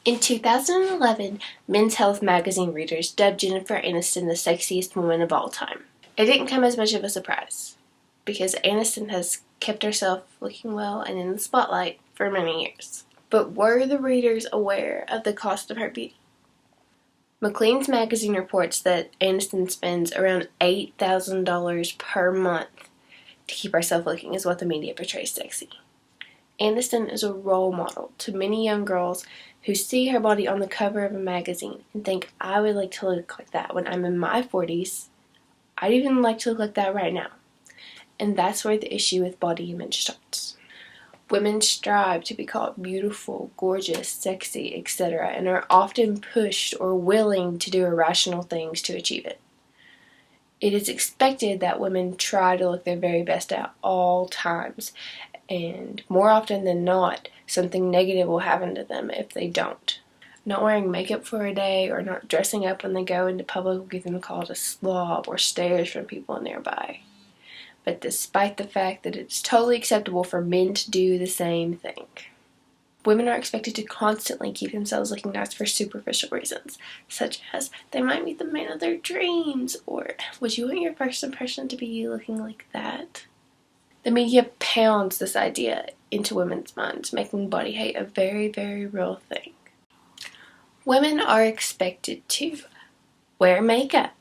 In 2011, Men's Health magazine readers dubbed Jennifer Aniston the sexiest woman of all time. It didn't come as much of a surprise, because Aniston has kept herself looking well and in the spotlight for many years. But were the readers aware of the cost of her beauty? Maclean's magazine reports that Aniston spends around $8,000 per month to keep herself looking as what the media portrays sexy. Aniston is a role model to many young girls who see her body on the cover of a magazine and think, I would like to look like that when I'm in my 40s. I'd even like to look like that right now. And that's where the issue with body image starts. Women strive to be called beautiful, gorgeous, sexy, etc., and are often pushed or willing to do irrational things to achieve it. It is expected that women try to look their very best at all times, and more often than not, something negative will happen to them if they don't. Not wearing makeup for a day or not dressing up when they go into public will get them called a slob or stares from people nearby. But despite the fact that it's totally acceptable for men to do the same thing, women are expected to constantly keep themselves looking nice for superficial reasons, such as they might meet the man of their dreams, or would you want your first impression to be looking like that? The media pounds this idea into women's minds, making body hate a very, very real thing. Women are expected to wear makeup,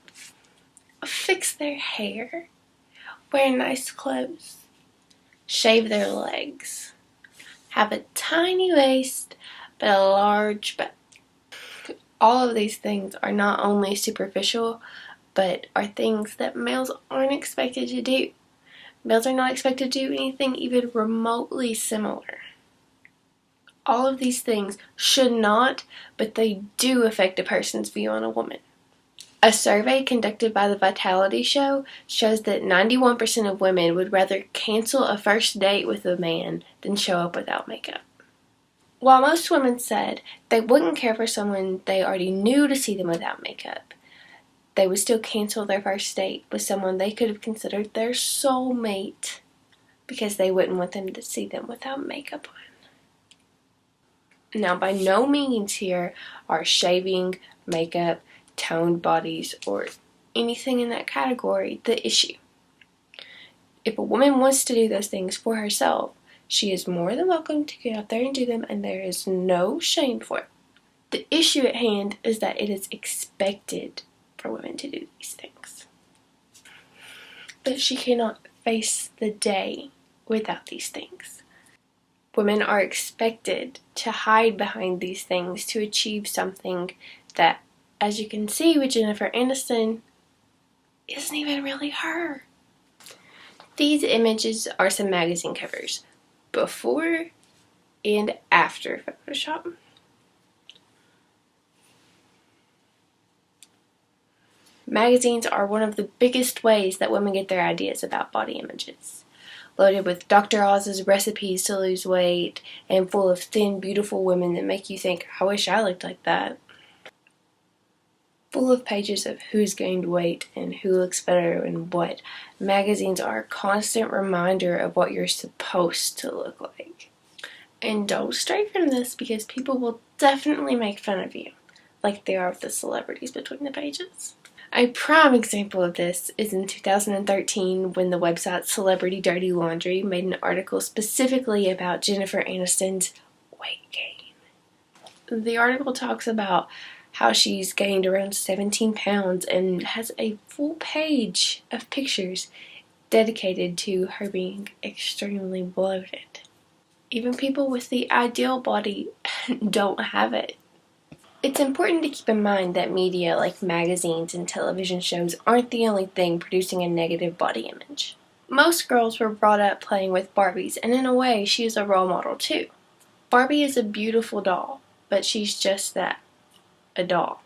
fix their hair, wear nice clothes, shave their legs, have a tiny waist but a large butt. All of these things are not only superficial, but are things that males aren't expected to do. Males are not expected to do anything even remotely similar. All of these things should not, but they do affect a person's view on a woman. A survey conducted by the Vitality Show shows that 91% of women would rather cancel a first date with a man than show up without makeup. While most women said they wouldn't care for someone they already knew to see them without makeup, they would still cancel their first date with someone they could have considered their soulmate because they wouldn't want them to see them without makeup on. Now, by no means here are shaving, makeup, toned bodies, or anything in that category the issue. If a woman wants to do those things for herself, she is more than welcome to get out there and do them, and there is no shame for it. The issue at hand is that it is expected for women to do these things. But she cannot face the day without these things. Women are expected to hide behind these things to achieve something that, as you can see with Jennifer Aniston, isn't even really her. These images are some magazine covers, before and after Photoshop. Magazines are one of the biggest ways that women get their ideas about body images. Loaded with Dr. Oz's recipes to lose weight, and full of thin, beautiful women that make you think, I wish I looked like that. Full of pages of who's gained weight and who looks better and what. Magazines are a constant reminder of what you're supposed to look like. And don't stray from this, because people will definitely make fun of you, like they are with the celebrities between the pages. A prime example of this is in 2013 when the website Celebrity Dirty Laundry made an article specifically about Jennifer Aniston's weight gain. The article talks about how she's gained around 17 pounds and has a full page of pictures dedicated to her being extremely bloated. Even people with the ideal body don't have it. It's important to keep in mind that media like magazines and television shows aren't the only thing producing a negative body image. Most girls were brought up playing with Barbies, and in a way, she is a role model too. Barbie is a beautiful doll, but she's just that, a doll.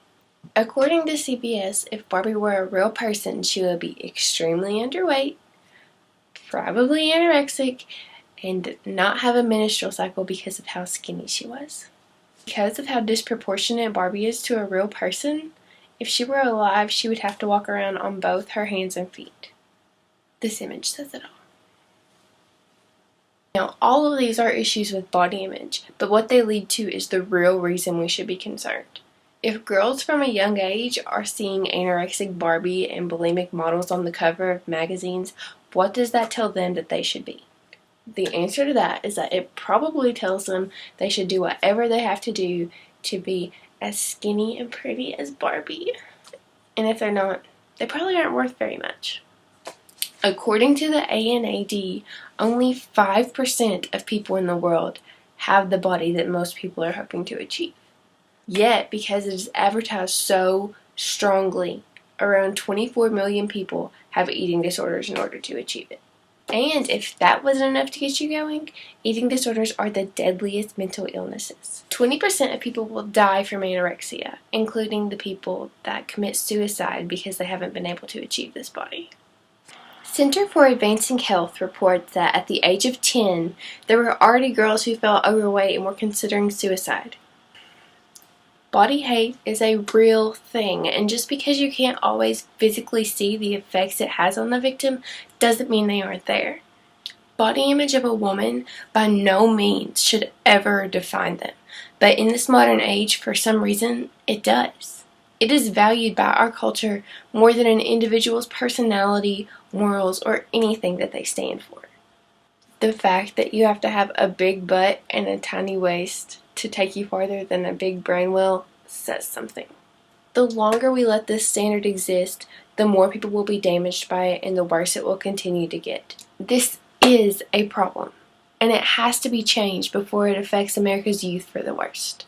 According to CBS, if Barbie were a real person, she would be extremely underweight, probably anorexic, and not have a menstrual cycle because of how skinny she was. Because of how disproportionate Barbie is to a real person, if she were alive, she would have to walk around on both her hands and feet. This image says it all. Now, all of these are issues with body image, but what they lead to is the real reason we should be concerned. If girls from a young age are seeing anorexic Barbie and bulimic models on the cover of magazines, what does that tell them that they should be? The answer to that is that it probably tells them they should do whatever they have to do to be as skinny and pretty as Barbie. And if they're not, they probably aren't worth very much. According to the ANAD, only 5% of people in the world have the body that most people are hoping to achieve. Yet, because it is advertised so strongly, around 24 million people have eating disorders in order to achieve it. And if that wasn't enough to get you going, eating disorders are the deadliest mental illnesses. 20% of people will die from anorexia, including the people that commit suicide because they haven't been able to achieve this body. Center for Advancing Health reports that at the age of 10, there were already girls who felt overweight and were considering suicide. Body hate is a real thing, and just because you can't always physically see the effects it has on the victim doesn't mean they aren't there. Body image of a woman by no means should ever define them, but in this modern age, for some reason, it does. It is valued by our culture more than an individual's personality, morals, or anything that they stand for. The fact that you have to have a big butt and a tiny waist to take you farther than a big brain will says something. The longer we let this standard exist, the more people will be damaged by it and the worse it will continue to get. This is a problem, and it has to be changed before it affects America's youth for the worst.